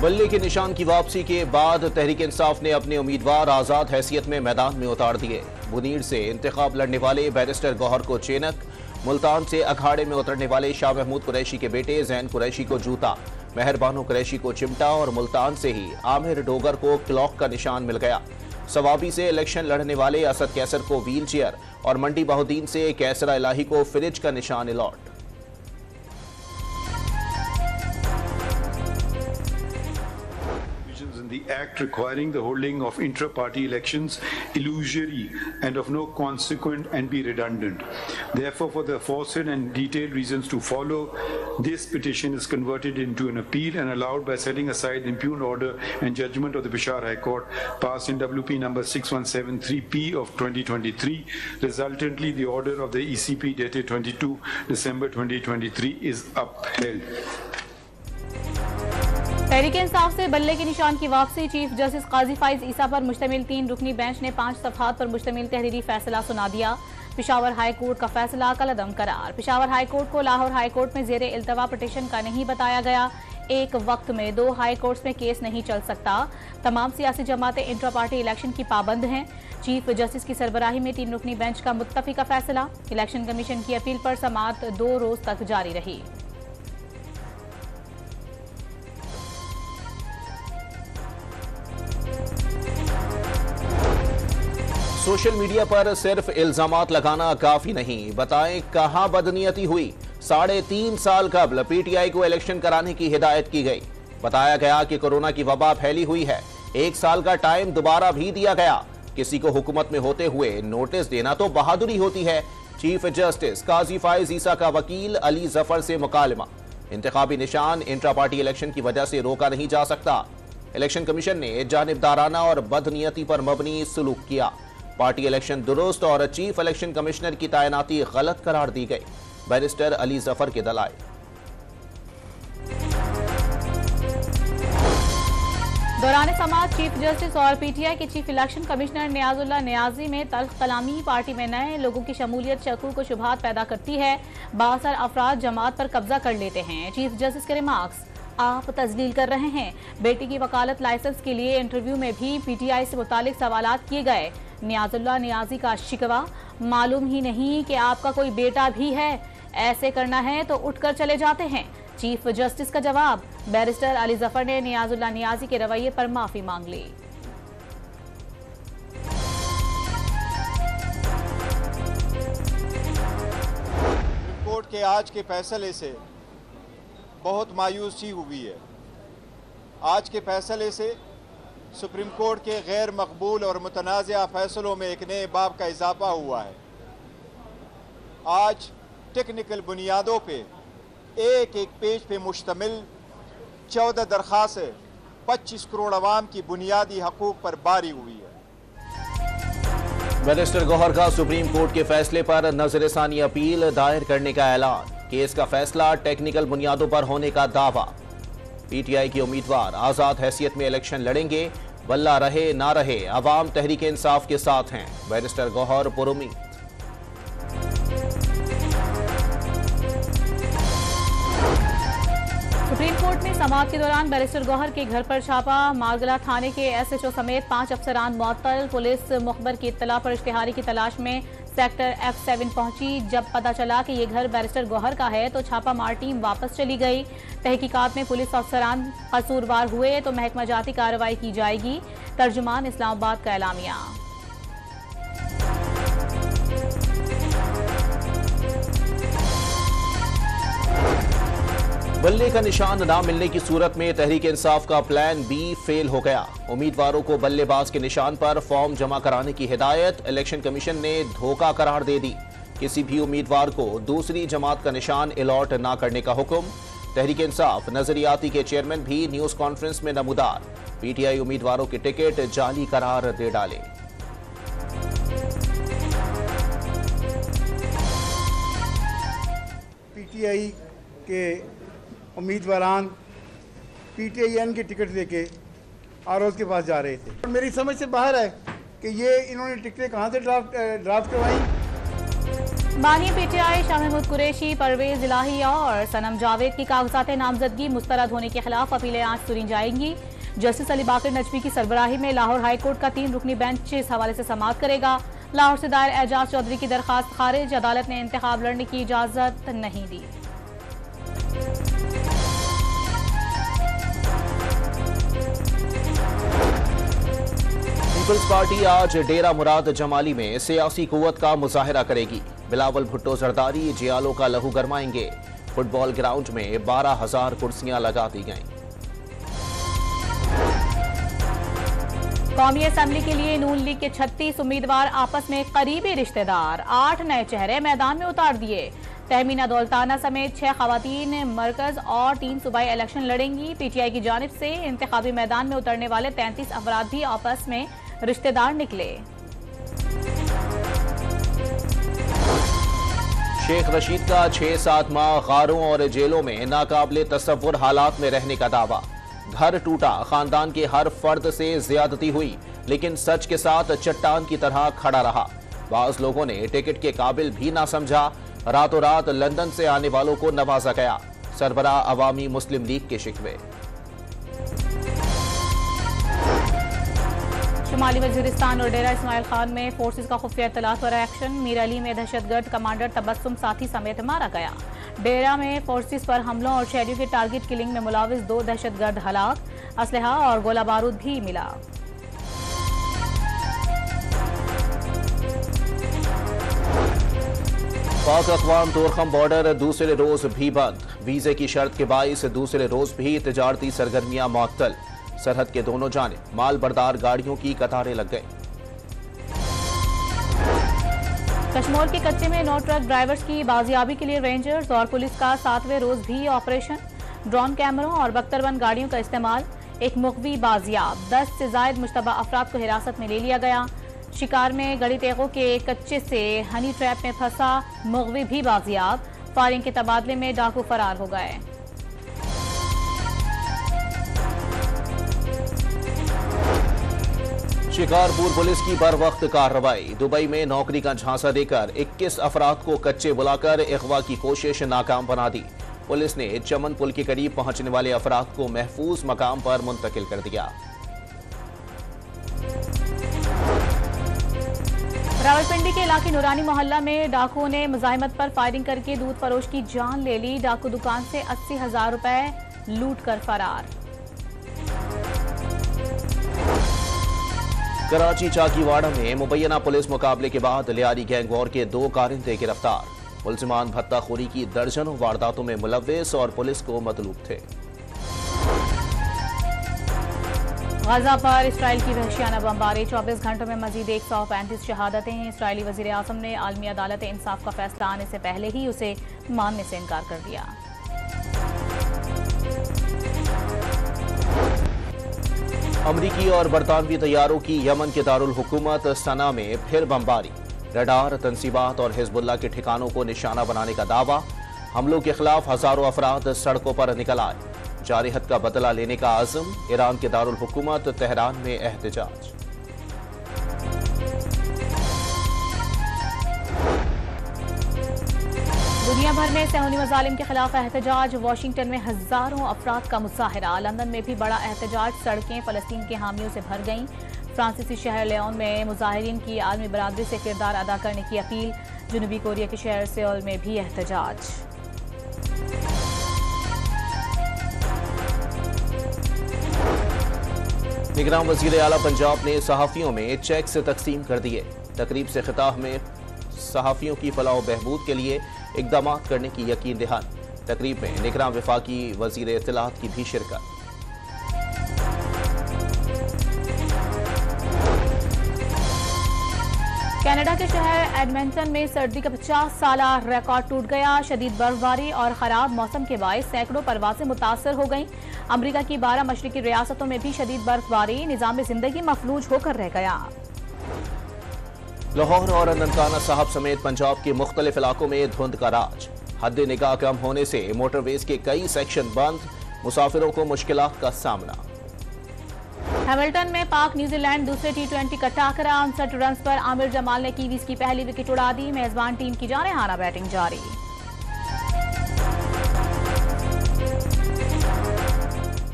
बल्ले के निशान की वापसी के बाद तहरीक इंसाफ ने अपने उम्मीदवार आजाद हैसियत में मैदान में उतार दिए। मुनीर से इंतखाब लड़ने वाले बैरिस्टर गौहर को चेनक, मुल्तान से अखाड़े में उतरने वाले शाह महमूद कुरैशी के बेटे जैन कुरैशी को जूता, मेहरबानो कुरैशी को चिमटा और मुल्तान से ही आमिर डोगर को क्लॉक का निशान मिल गया। सवाबी से इलेक्शन लड़ने वाले असद कैसर को व्हील चेयर और मंडी बहुद्दीन से कैसरा इलाही को फ्रिज का निशान allot. The act requiring the holding of intra-party elections illusory and of no consequence and be redundant. Therefore, for the aforesaid and detailed reasons to follow, this petition is converted into an appeal and allowed by setting aside the impugned order and judgment of the Peshawar High Court passed in WP number 6173P of 2023. Resultantly, the order of the ECP dated 22 December 2023 is upheld. Tehreek Insaf से बल्ले के निशान की वापसी। Chief justice काजी फाइज ईसा पर मुश्तमिल 3 रुकनी bench ने 5 सफ़हात पर मुश्तमिल तहरीरी फैसला सुना दिया। पेशावर हाई कोर्ट का फैसला कलअदम करार। पेशावर हाई कोर्ट को लाहौर हाई कोर्ट में ज़ेरे इल्तवा पटिशन का नहीं बताया गया। एक वक्त में 2 हाई कोर्ट्स में केस नहीं चल सकता। तमाम सियासी जमातें इंट्रा पार्टी इलेक्शन की पाबंद हैं। चीफ जस्टिस की सरबराही में 3 रुकनी बेंच का मुत्तफिका फैसला। इलेक्शन कमीशन की अपील पर समाअत 2 रोज तक जारी रही। सोशल मीडिया पर सिर्फ इल्जामात लगाना काफी नहीं, बताएं कहां बदनीयती हुई। 3.5 साल कबल पीटीआई को इलेक्शन कराने की हिदायत की गई। बताया गया कि कोरोना की वबा फैली हुई है। 1 साल का टाइम दोबारा भी दिया गया। किसी को हुकूमत में होते हुए नोटिस देना तो बहादुरी होती है। चीफ जस्टिस काजी फाइज ईसा का वकील अली जफर से मुकालमा। इंतखाबी निशान इंट्रा पार्टी इलेक्शन की वजह से रोका नहीं जा सकता। इलेक्शन कमीशन ने जानिबदाराना और बदनीयती पर मबनी सलूक किया। पार्टी इलेक्शन दुरुस्त और चीफ इलेक्शन कमिश्नर की तैनाती गलत करार दी गई। बैरिस्टर अली जफर के दलाइल। दौरान समाअत चीफ जस्टिस और पीटीआई के चीफ इलेक्शन कमिश्नर नियाजुल्लाह नियाजी में तल्ख कलामी पार्टी में नए लोगों की शमूलियत शकूक को शुबहात पैदा करती है। बासर अफराद जमात पर कब्जा कर लेते हैं। चीफ जस्टिस के रिमार्क्स, आप तजलील कर रहे हैं। बेटी की वकालत लाइसेंस के लिए इंटरव्यू में भी पीटीआई से मुतालिक सवालात किए गए। नियाजुल्लाह नियाजी का शिकवा, मालूम ही नहीं कि आपका कोई बेटा भी है, ऐसे करना है तो उठकर चले जाते हैं। चीफ जस्टिस का जवाब, बैरिस्टर अली जफर ने नियाजुल्लाह नियाजी के रवैये पर माफी मांग ली। कोर्ट के आज के फैसले से बहुत मायूसी हुई है। आज के फैसले से सुप्रीम कोर्ट के गैर मकबूल और मुतनाज़ा फैसलों में एक नए बाब का इजाफा हुआ है। आज टेक्निकल बुनियादों पे एक पेज पे मुश्तमिल 14 दरख्वास्तें 25 करोड़ अवाम की बुनियादी हकूक़ पर बारी हुई है। बैरिस्टर गौहर का सुप्रीम कोर्ट के फैसले पर नजरसानी अपील दायर करने का ऐलान। केस का फैसला टेक्निकल बुनियादों पर होने का दावा। पीटीआई के उम्मीदवार आजाद हैसियत में इलेक्शन लड़ेंगे। बल्ला रहे ना रहे, अवाम तहरीक इंसाफ के साथ हैं। बैरिस्टर गौहर पुरुमीद। सुप्रीम कोर्ट में समाअत के दौरान बैरिस्टर गौहर के घर पर छापा। मारगला थाने के एसएचओ समेत 5 अफसरान मुअत्तल। पुलिस मुखबर की इत्तला पर इश्तिहारी की तलाश में सेक्टर F7 पहुंची। जब पता चला कि ये घर बैरिस्टर गौहर का है तो छापा मार टीम वापस चली गई। तहकीकात में पुलिस अफसरान कसूरवार हुए तो महकमा जाती कार्रवाई की जाएगी। तर्जुमान इस्लामाबाद का एलामिया। बल्ले का निशान ना मिलने की सूरत में तहरीक इंसाफ का प्लान बी फेल हो गया। उम्मीदवारों को बल्लेबाज के निशान पर फॉर्म जमा कराने की हिदायत इलेक्शन कमीशन ने धोखा करार दे दी। किसी भी उम्मीदवार को दूसरी जमात का निशान अलॉट ना करने का हुक्म। तहरीक इंसाफ नजरियाती के चेयरमैन भी न्यूज कॉन्फ्रेंस में नमूदार। पीटीआई उम्मीदवारों के टिकट जाली करार दे डाले। पीटीआई के उम्मीदवारान पीटीआईएन की टिकट लेके आरओज़ के पास जा रहे थे। और मेरी समझ से बाहर है कि ये इन्होंने टिकटें कहाँ से ड्राफ्ट करवाई। बानी पीटीआई शाह महमूद कुरैशी, परवेज इलाही और सनम जावेद की कागजात नामजदगी मुस्तरद होने के खिलाफ अपीलें आज सुनी जाएंगी। जस्टिस अली बाकर नजमी की सरबराही में लाहौर हाईकोर्ट का 3 रुकनी बेंच इस हवाले से समाअत करेगा। लाहौर से दायर एजाज चौधरी की दरखास्त खारिज, अदालत ने इंतखाब लड़ने की इजाजत नहीं दी। पीपल्स पार्टी आज डेरा मुराद जमाली में सियासी कुव्वत का मुजाहरा करेगी। बिलावल भुट्टो जरदारी जियालों का लहू गरमाएंगे। फुटबॉल ग्राउंड में 12,000 कुर्सियां लगा दी गईं। कौमी असेंबली के लिए नून लीग के 36 उम्मीदवार आपस में करीबी रिश्तेदार, 8 नए चेहरे मैदान में उतार दिए। तहमीना दौलताना समेत 6 खवातीन मरकज और 3 सूबाई इलेक्शन लड़ेंगी। पीटीआई की जानिब से इंतखाबी मैदान में उतरने वाले 33 अफराद भी आपस में रिश्तेदार निकले। शेख रशीद का 6-7 माह गारों और जेलों में नाकाबिले तसव्वुर हालात में रहने का दावा। घर टूटा, खानदान के हर फर्द से ज्यादती हुई, लेकिन सच के साथ चट्टान की तरह खड़ा रहा। बाज लोगों ने टिकट के काबिल भी ना समझा। रातों रात लंदन से आने वालों को नवाजा गया। सरबराह अवामी मुस्लिम लीग के शिकवे। शुमाली वजीरिस्तान और डेरा इस्माइल खान में फोर्सेस का खुफिया इत्तलात पर एक्शन। मीर अली में दहशतगर्द कमांडर तबस्सुम साथी समेत मारा गया। डेरा में फोर्सेस पर हमलों और शहरियों के टारगेट किलिंग में मुलाविस 2 दहशतगर्द हलाक। असलहा और गोला बारूद भी मिला। पाक अक़वाम तोरखम बॉर्डर दूसरे रोज भी बंद। वीजे की शर्त के बाइस दूसरे रोज भी तिजारती सरगर्मियां मुअत्तल। सरहद के दोनों जानिब माल बरदार गाड़ियों की कतारें लग गई। कश्मीर के कच्चे में 9 ट्रक ड्राइवर्स की बाजियाबी के लिए रेंजर्स और पुलिस का 7वें रोज भी ऑपरेशन। ड्रोन कैमरों और बख्तरबंद गाड़ियों का इस्तेमाल। एक मुख्वी बाजियाब। 10 से जायद मुश्तबा अफराद को हिरासत में ले लिया गया। शिकार में गड़ी तेगों के कच्चे से हनी ट्रैप में फंसा मुख्वी भी बाजियाब। फायरिंग के तबादले में डाकू फरार हो गए। शिकारपुर पुलिस की बर वक्त कार्रवाई। दुबई में नौकरी का झांसा देकर 21 अफराद को कच्चे बुलाकर अगवा की कोशिश नाकाम बना दी। पुलिस ने चमन पुल के करीब पहुंचने वाले अफराद को महफूज मकाम पर मुंतकिल कर दिया। रावलपिंडी के इलाके नूरानी मोहल्ला में डाकुओं ने मुजाहिमत पर फायरिंग करके दूध फरोश की जान ले ली। डाकू दुकान से 80,000 रुपए लूट कर फरार। कराची चाकीवाड़ा में मुबैना पुलिस मुकाबले के बाद लियारी गैंग वॉर के 2 कारिंदे गिरफ्तार। मुलजिमान भत्ताखोरी की दर्जनों वारदातों में मुलव्विस और पुलिस को मतलूब थे। गजा पर इसराइल की वहशियाना बमबारी। 24 घंटों में मजीद 135 शहादतें। इसराइली वजीर आज़म ने आलमी अदालत इंसाफ का फैसला आने से पहले ही उसे मानने से इनकार कर दिया। अमरीकी और बरतानवी तैयारों की यमन के दारुल हुकूमत सना में फिर बमबारी। रडार, तंसीबात और हिजबुल्लाह के ठिकानों को निशाना बनाने का दावा। हमलों के खिलाफ हजारों अफराद सड़कों पर निकल आए। जारिहत का बदला लेने का आज़म। ईरान के दारुल हुकूमत तेहरान में एहतजाज। दुनिया भर में सहूनी मजालिम के खिलाफ एहतजाज। वाशिंगटन में हजारों अफराद का मुजाहरा। लंदन में भी बड़ा एहतजाज। सड़कें फलस्तीन के हामियों से भर गईं। फ्रांसीसी शहर लियोन में मुजाहिरीन की आलमी बरादरी से किरदार अदा करने की अपील। जनूबी कोरिया के शहर सियोल में भी एहतजाज। निगरान वजीर आला पंजाब ने सहाफियों में चेक्स तकसीम कर दिए। तकरीब से खिताब में सहाफियों की फलाह बहबूद के लिए इकदाम करने की यकीन दहानी। तकरीब में निगरान वफाकी वजीर इत्तलात की भी शिरकत। कनाडा के शहर एडमंटन में सर्दी का 50 साला रिकॉर्ड टूट गया। शदीद बर्फबारी और खराब मौसम के बायस सैकड़ों परवाजें मुतासर हो गईं। अमरीका की 12 मशरकी रियासतों में भी शदीद बर्फबारी। निजाम जिंदगी मफलूज होकर रह गया। लाहौर और ननकाना साहब समेत पंजाब के मुख्तलिफ इलाकों में धुंध का राज। हद निगाह कम होने से मोटरवेज के कई सेक्शन बंद। मुसाफिरों को मुश्किलात का सामना। हैमिल्टन में पाक न्यूजीलैंड दूसरे T20 का टाकरा 59 रन पर आमिर जमाल ने कीवीज की पहली विकेट उड़ा दी। मेजबान टीम की जानेहाना बैटिंग जारी।